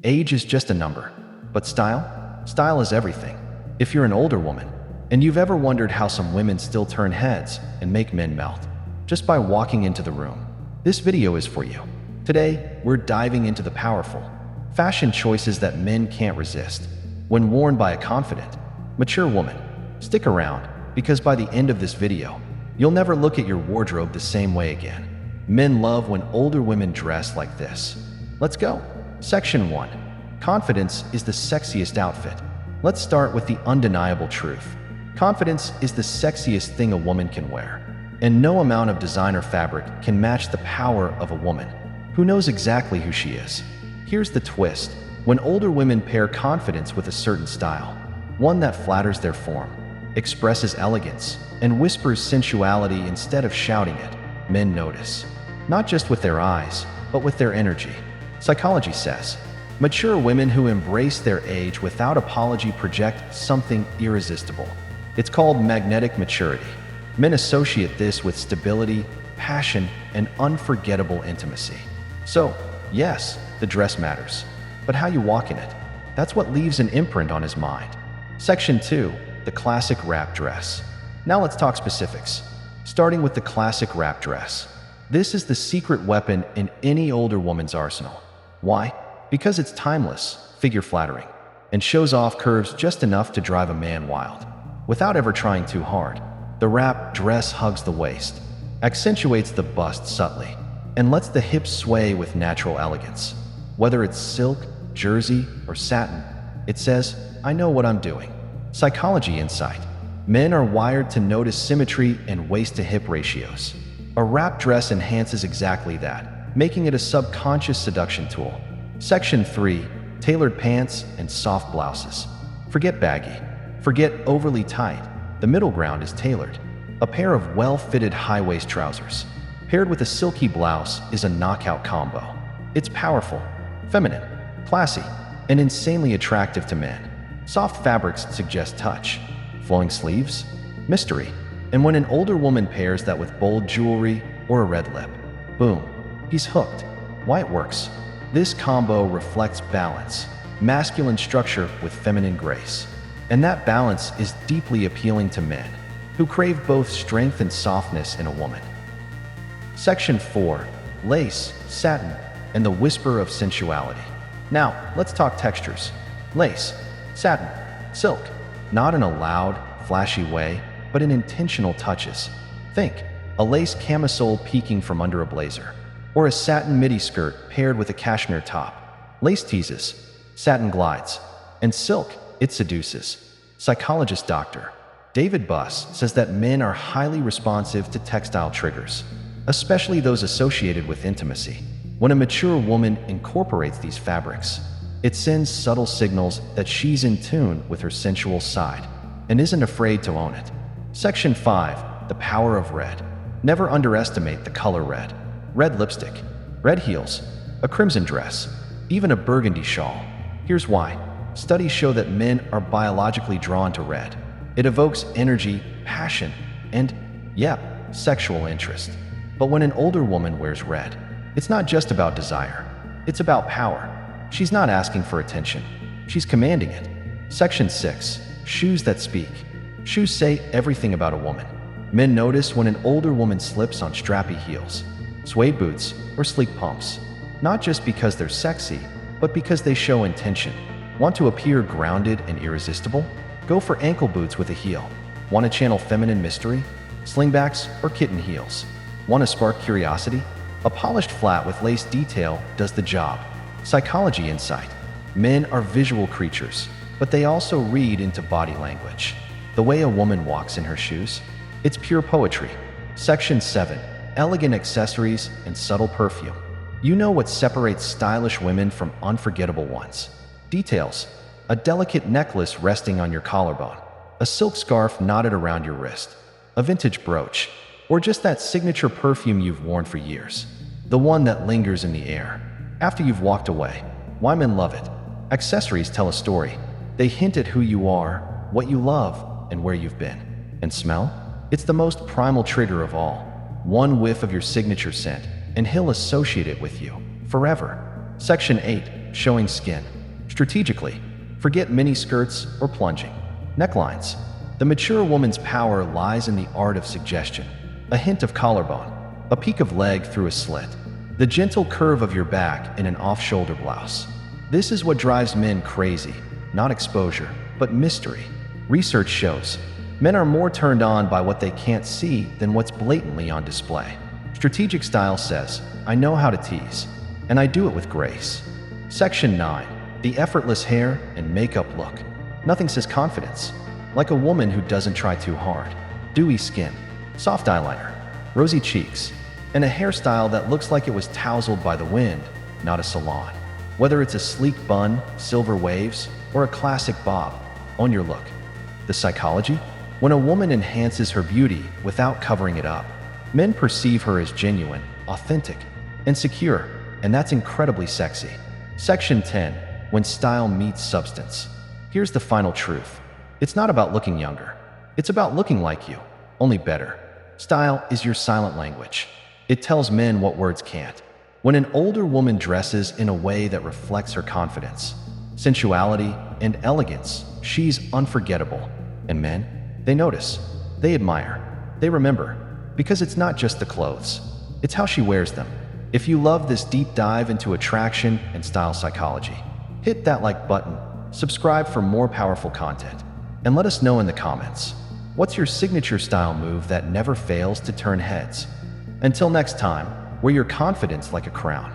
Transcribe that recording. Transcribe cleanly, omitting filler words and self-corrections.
Age is just a number. But style? Style is everything. If you're an older woman, and you've ever wondered how some women still turn heads and make men melt just by walking into the room, this video is for you. Today, we're diving into the powerful fashion choices that men can't resist when worn by a confident, mature woman. Stick around, because by the end of this video, you'll never look at your wardrobe the same way again. Men love when older women dress like this. Let's go. Section 1. Confidence is the sexiest outfit. Let's start with the undeniable truth. Confidence is the sexiest thing a woman can wear, and no amount of designer fabric can match the power of a woman who knows exactly who she is. Here's the twist. When older women pair confidence with a certain style, one that flatters their form, expresses elegance, and whispers sensuality instead of shouting it, men notice. Not just with their eyes, but with their energy. Psychology says, mature women who embrace their age without apology project something irresistible. It's called magnetic maturity. Men associate this with stability, passion, and unforgettable intimacy. So, yes, the dress matters, but how you walk in it, that's what leaves an imprint on his mind. Section 2. The classic wrap dress. Now let's talk specifics. Starting with the classic wrap dress. This is the secret weapon in any older woman's arsenal. Why? Because it's timeless, figure-flattering, and shows off curves just enough to drive a man wild. Without ever trying too hard, the wrap dress hugs the waist, accentuates the bust subtly, and lets the hips sway with natural elegance. Whether it's silk, jersey, or satin, it says, I know what I'm doing. Psychology insight. Men are wired to notice symmetry and waist-to-hip ratios. A wrap dress enhances exactly that, making it a subconscious seduction tool. Section 3. Tailored pants and soft blouses. Forget baggy. Forget overly tight. The middle ground is tailored. A pair of well-fitted high-waist trousers, paired with a silky blouse, is a knockout combo. It's powerful, feminine, classy, and insanely attractive to men. Soft fabrics suggest touch, flowing sleeves, mystery, and when an older woman pairs that with bold jewelry or a red lip, boom, he's hooked. Why it works? This combo reflects balance, masculine structure with feminine grace. And that balance is deeply appealing to men who crave both strength and softness in a woman. Section 4. Lace, satin, and the whisper of sensuality. Now, let's talk textures. Lace, satin, silk, not in a loud, flashy way, but in intentional touches. Think, a lace camisole peeking from under a blazer, or a satin midi skirt paired with a cashmere top. Lace teases, satin glides, and silk, it seduces. Psychologist Dr. David Buss says that men are highly responsive to textile triggers, especially those associated with intimacy. When a mature woman incorporates these fabrics, it sends subtle signals that she's in tune with her sensual side and isn't afraid to own it. Section 5. The power of red. Never underestimate the color red. Red lipstick, red heels, a crimson dress, even a burgundy shawl. Here's why. Studies show that men are biologically drawn to red. It evokes energy, passion, and, sexual interest. But when an older woman wears red, it's not just about desire. It's about power. She's not asking for attention. She's commanding it. Section 6. Shoes that speak. Shoes say everything about a woman. Men notice when an older woman slips on strappy heels, suede boots, or sleek pumps. Not just because they're sexy, but because they show intention. Want to appear grounded and irresistible? Go for ankle boots with a heel. Want to channel feminine mystery? Slingbacks or kitten heels? Want to spark curiosity? A polished flat with lace detail does the job. Psychology insight. Men are visual creatures, but they also read into body language. The way a woman walks in her shoes, it's pure poetry. Section 7. Elegant accessories and subtle perfume. You know what separates stylish women from unforgettable ones. Details. A delicate necklace resting on your collarbone, a silk scarf knotted around your wrist, a vintage brooch, or just that signature perfume you've worn for years. The one that lingers in the air after you've walked away. Why men love it. Accessories tell a story. They hint at who you are, what you love, and where you've been. And smell? It's the most primal trigger of all. One whiff of your signature scent, and he'll associate it with you forever. Section 8. Showing skin. Strategically, forget mini skirts or plunging necklines. The mature woman's power lies in the art of suggestion. A hint of collarbone, a peek of leg through a slit, the gentle curve of your back in an off-shoulder blouse. This is what drives men crazy, not exposure, but mystery. Research shows men are more turned on by what they can't see than what's blatantly on display. Strategic style says, I know how to tease, and I do it with grace. Section 9. The effortless hair and makeup look. Nothing says confidence like a woman who doesn't try too hard. Dewy skin, soft eyeliner, rosy cheeks, and a hairstyle that looks like it was tousled by the wind, not a salon. Whether it's a sleek bun, silver waves, or a classic bob, own your look. The psychology? When a woman enhances her beauty without covering it up, men perceive her as genuine, authentic, and secure, and that's incredibly sexy. Section 10. When style meets substance. Here's the final truth. It's not about looking younger. It's about looking like you, only better. Style is your silent language. It tells men what words can't. When an older woman dresses in a way that reflects her confidence, sensuality, and elegance, she's unforgettable. And men, they notice, they admire, they remember, because it's not just the clothes, it's how she wears them. If you love this deep dive into attraction and style psychology, hit that like button, subscribe for more powerful content, and let us know in the comments, what's your signature style move that never fails to turn heads? Until next time, wear your confidence like a crown.